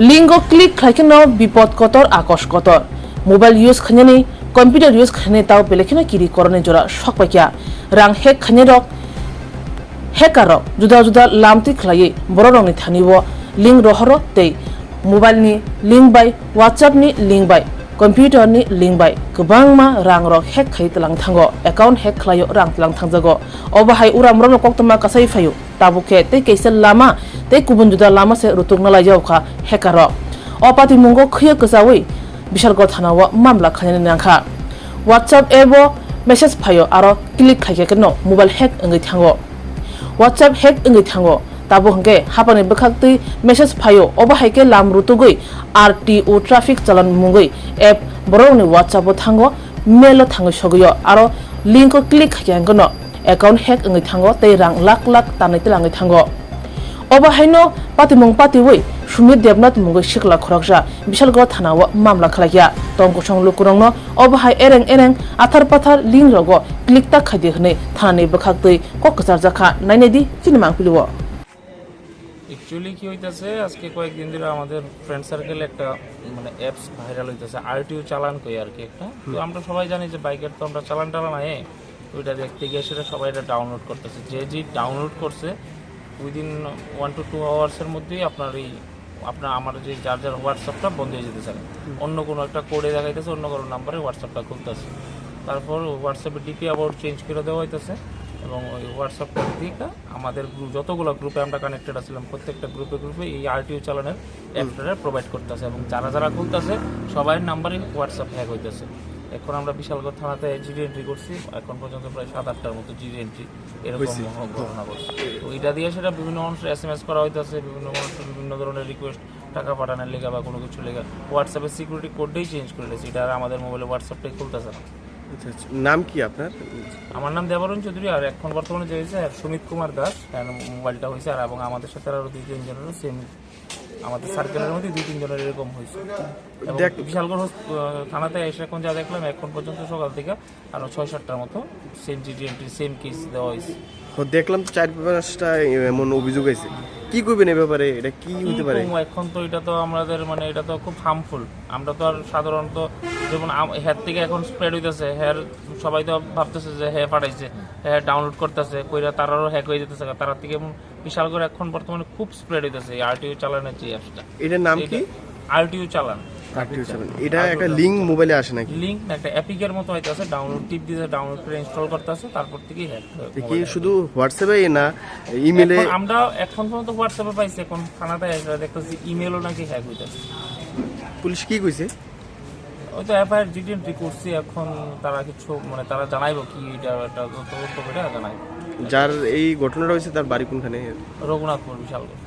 लिंगो click खाइखनो विपद कतर आकश कतर मोबाइल यूज खनेनि कंप्यूटर यूज खने ताव बेलेखिनो किरि करने जरा शक पाइया रां हेक खने रक हेकार जुदा जुदा लामति खलायै बर रंनि थानिबो लिंक रहर तै मोबाइल नि लिंक बाय व्हाट्सएप नि लिंक बाय कंप्यूटर नि लिंक बाय गोबांमा रां रक हेक खाइ तलां थांगो अकाउंट हेक खलायो रां तलां थांजागो अबाहाय उरामरनो कक्तमा कासाय फायो ताबुके तै कैसल लामा तै गुबुन जुदा लामा से रुतुकना लायजावखा हेकार अपाति मुंगो खियो कजावै बिशालगड़ थानाव मामला खाने नांखा व्हाट्सएप एबो मेसेज फायो आरो क्लिक खाइकेनो मोबाइल हेक अंगै थांगो व्हाट्सएप हेक अंगै थांगो ताबो हंगे हापानि बखाक्तै मेसेज फायो अबाहायके लाम रुतुगै आरटीओ ट्राफिक चालान मुंगै एप बरौनि व्हाट्सएप थांगो मेल थांगै सगयो आरो लिंक क्लिक खाइकेनो अकाउंट हेक अंगै थांगो तै रां लाख लाख तानैते लांगै थांगो अबाहायनो पातिमुं पातिवै सुमित देबनाथ मुंगै सिखला खरकजा बिशालगड़ थानाव मामला खलाया तंगसं लुकुरंनो अबाहाय एरें एरें आथार पाथार लिंक रगो क्लिक ता खादि हनै थानानै बखाक्तै ककजार जाखा नायनायदि सिनेमा फिलुओ एक्चुअली কি হইতাছে আজকে কয়েকদিন ধরে আমাদের ফ্রেন্ড সার্কেলে একটা মানে অ্যাপস ভাইরাল হইতাছে আরটিও চালান কই আর কি একটা তো আমরা সবাই জানি যে বাইকের তো আমরা চালান আয়ে ওইটা দেখতে গিয়ে সেটা সবাই এটা ডাউনলোড করতেছে যে ডাউনলোড করছে উইদিন 1 to 2 আওয়ার্সের মধ্যেই আপনার আমার যে যার হোয়াটসঅ্যাপটা বন্ধ হয়ে যেতেছে অন্য কোনো একটা কোডে দেখাইতেছে অন্য কোনো নাম্বারে হোয়াটসঅ্যাপটা খুলতেছে তারপর হোয়াটসঅ্যাপে ডিপি আবার চেঞ্জ করে দেওয়া হইতেছে এবং ওই হোয়াটসঅ্যাপটার দিকে আমাদের যতগুলো গ্রুপে আমরা কানেক্টেড আছিলাম প্রত্যেকটা গ্রুপে এই আরটিও চালানের অ্যাপটা প্রোভাইড করতেছে এবং যারা খুলতেছে সবাই নাম্বারে হোয়াটসঅ্যাপ হ্যাক হইতেছে এখন আমরা বিশালগড় থানাতে জিডি এন্ট্রি করছি এখন পর্যন্ত প্রায় 7-8টার মতো জিডি এন্ট্রি এরকম ঘটনা ঘটছে তো এটা দিয়ে সেটা বিভিন্ন মানুষের এসএমএস করা হইতেছে বিভিন্ন মানুষের বিভিন্ন ধরনের রিকোয়েস্ট টাকা পাঠানোর লেগা বা কোনো কিছু লেগা হোয়াটসঅ্যাপের সিকিউরিটি কোডটাই চেঞ্জ করে দিয়েছে এটা আর আমাদের মোবাইলে হোয়াটসঅ্যাপটাই খুলতেছে না। নাম কি আপনার? আমার নাম দেবরণ চৌধুরী আর এখন বর্তমানে যে হয়েছে সুমিত কুমার দাস মোবাইলটা হয়েছে আর এবং আমাদের সাথে আরও 2-3 জনেরও সেম আমাদের সার্কেলের মধ্যে 2-3 জনের এরকম হয়েছে বিশালগড় থানাতে এসে এখন যা দেখলাম এখন পর্যন্ত সকাল থেকে আরও 6-7টার মতো same GD entry same case দেওয়া হয়েছে। দেখলাম তো 4-5টা এমন অভিযোগ আছে কি করবেন এই ব্যাপারে এটা কি হতে পারে? এখন তো এটা তো আমাদের মানে এটা তো খুব হার্মফুল আমরা তো আর সাধারণত যেমন হ্যার থেকে এখন স্প্রেড হইতেছে হ্যার সবাই তো ভাবতেছে যে হ্যাঁ পাঠাইছে হ্যাঁ ডাউনলোড করতেছে কইরা তারারও হ্যাক হয়ে যেতেছে তারা থেকে বিশাল করে এখন বর্তমানে খুব স্প্রেড হইতেছে এই আরটিও চালানের যে অ্যাপসটা এটার নাম কি? আরটিও চালান। এটা একটা লিংক মোবাইলে আসে নাকি? লিংক না একটা অ্যাপিকের মতো হইতাছে ডাউনলোড টিপ দিয়ে ডাউনলোড করে ইনস্টল করতেছে তারপর থেকেই হ্যাক কি শুধু হোয়াটসঅ্যাপে না ইমেলে? আমরা এখন পর্যন্ত হোয়াটসঅ্যাপে পাইছি এখন থানাতে এসে দেখতেছি ইমেলও নাকি হ্যাক হইতাছে। পুলিশ কি কইছে? ওই তো এফআইআর জিডি এন্ট্রি করছি এখন তারা কিছু মানে তারা জানাইবো কি এটা তদন্ত করে জানাইবো। যার এই ঘটনাটা হয়েছে তার বাড়ি কোনখানে? রঘুনাথপুর বিশালগড়।